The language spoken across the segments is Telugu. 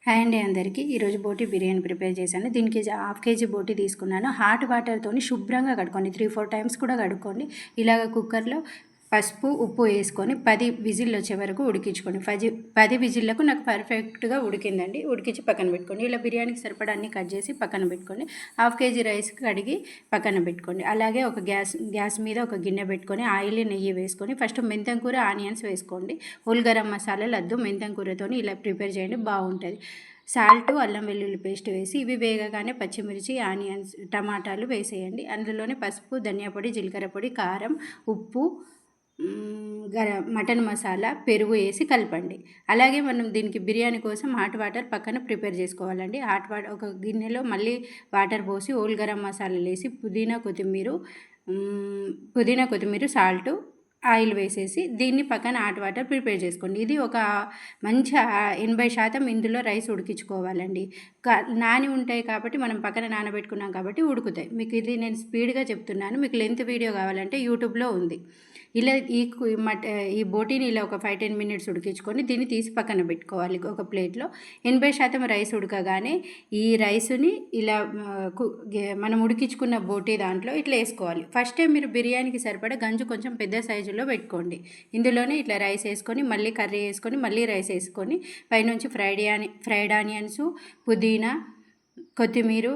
హాయ్ అండి అందరికీ. ఈరోజు బోటి బిర్యానీ ప్రిపేర్ చేశాను. దీనికి హాఫ్ కేజీ బోటి తీసుకున్నాను. హాట్ వాటర్తోని శుభ్రంగా కడుక్కోండి, 3-4 టైమ్స్ కూడా కడుక్కోండి. ఇలాగ కుక్కర్లో పసుపు ఉప్పు వేసుకొని 10 విజిల్లు వచ్చే వరకు ఉడికించుకోండి. 10 విజిల్లకు నాకు పర్ఫెక్ట్గా ఉడికిందండి. ఉడికించి పక్కన పెట్టుకోండి. ఇలా బిర్యానీకి సరిపడా అన్ని కట్ చేసి పక్కన పెట్టుకోండి. హాఫ్ కేజీ రైస్ కడిగి పక్కన పెట్టుకోండి. అలాగే ఒక గ్యాస్ మీద ఒక గిన్నె పెట్టుకొని ఆయిల్ నెయ్యి వేసుకొని ఫస్ట్ మెంతం కూర ఆనియన్స్ వేసుకోండి. హోల్ గరం మసాలాలు వద్దు, మెంతం కూరతో ఇలా ప్రిపేర్ చేయండి, బాగుంటుంది. సాల్ట్, అల్లం వెల్లుల్లి పేస్ట్ వేసి ఇవి వేగగానే పచ్చిమిర్చి, ఆనియన్స్, టమాటాలు వేసేయండి. అందులోనే పసుపు, ధనియా పొడి, జీలకర్ర పొడి, కారం, ఉప్పు, మటన్ మసాలా, పెరుగు వేసి కలపండి. అలాగే మనం దీనికి బిర్యానీ కోసం హాట్ వాటర్ పక్కన ప్రిపేర్ చేసుకోవాలండి. హాట్ వాటర్ ఒక గిన్నెలో మళ్ళీ వాటర్ పోసి హోల్ గరం మసాలాలు వేసి పుదీనా కొత్తిమీర, సాల్ట్, ఆయిల్ వేసేసి దీన్ని పక్కన హాట్ వాటర్ ప్రిపేర్ చేసుకోండి. ఇది ఒక మంచి 80% ఇందులో రైస్ ఉడికించుకోవాలండి. నాని ఉంటాయి కాబట్టి మనం పక్కన నానబెట్టుకున్నాం కాబట్టి ఉడుకుతాయి. మీకు ఇది నేను స్పీడ్గా చెప్తున్నాను. మీకు లెంత్ వీడియో కావాలంటే యూట్యూబ్లో ఉంది. ఇలా ఈ బోటీని ఇలా ఒక 5-10 మినిట్స్ ఉడికించుకొని దీన్ని తీసి పక్కన పెట్టుకోవాలి ఒక ప్లేట్లో. 80% రైస్ ఉడకగానే ఈ రైస్ని ఇలా మనం ఉడికించుకున్న బోటీ దాంట్లో ఇట్లా వేసుకోవాలి. ఫస్ట్ టైం మీరు బిర్యానీకి సరిపడా గంజు కొంచెం పెద్ద సైజులో పెట్టుకోండి. ఇందులోనే ఇట్లా రైస్ వేసుకొని మళ్ళీ కర్రీ వేసుకొని మళ్ళీ రైస్ వేసుకొని పైనుంచి ఫ్రైడ్ ఆనియన్స్, పుదీనా, కొత్తిమీర,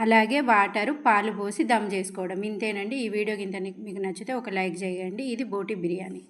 అలాగే వాటరు, పాలు పోసి దమ్ చేసుకోవడం. ఇంతేనండి. ఈ వీడియోకి ఇంత మీకు నచ్చితే ఒక లైక్ చేయండి. ఇది బోటి బిర్యానీ.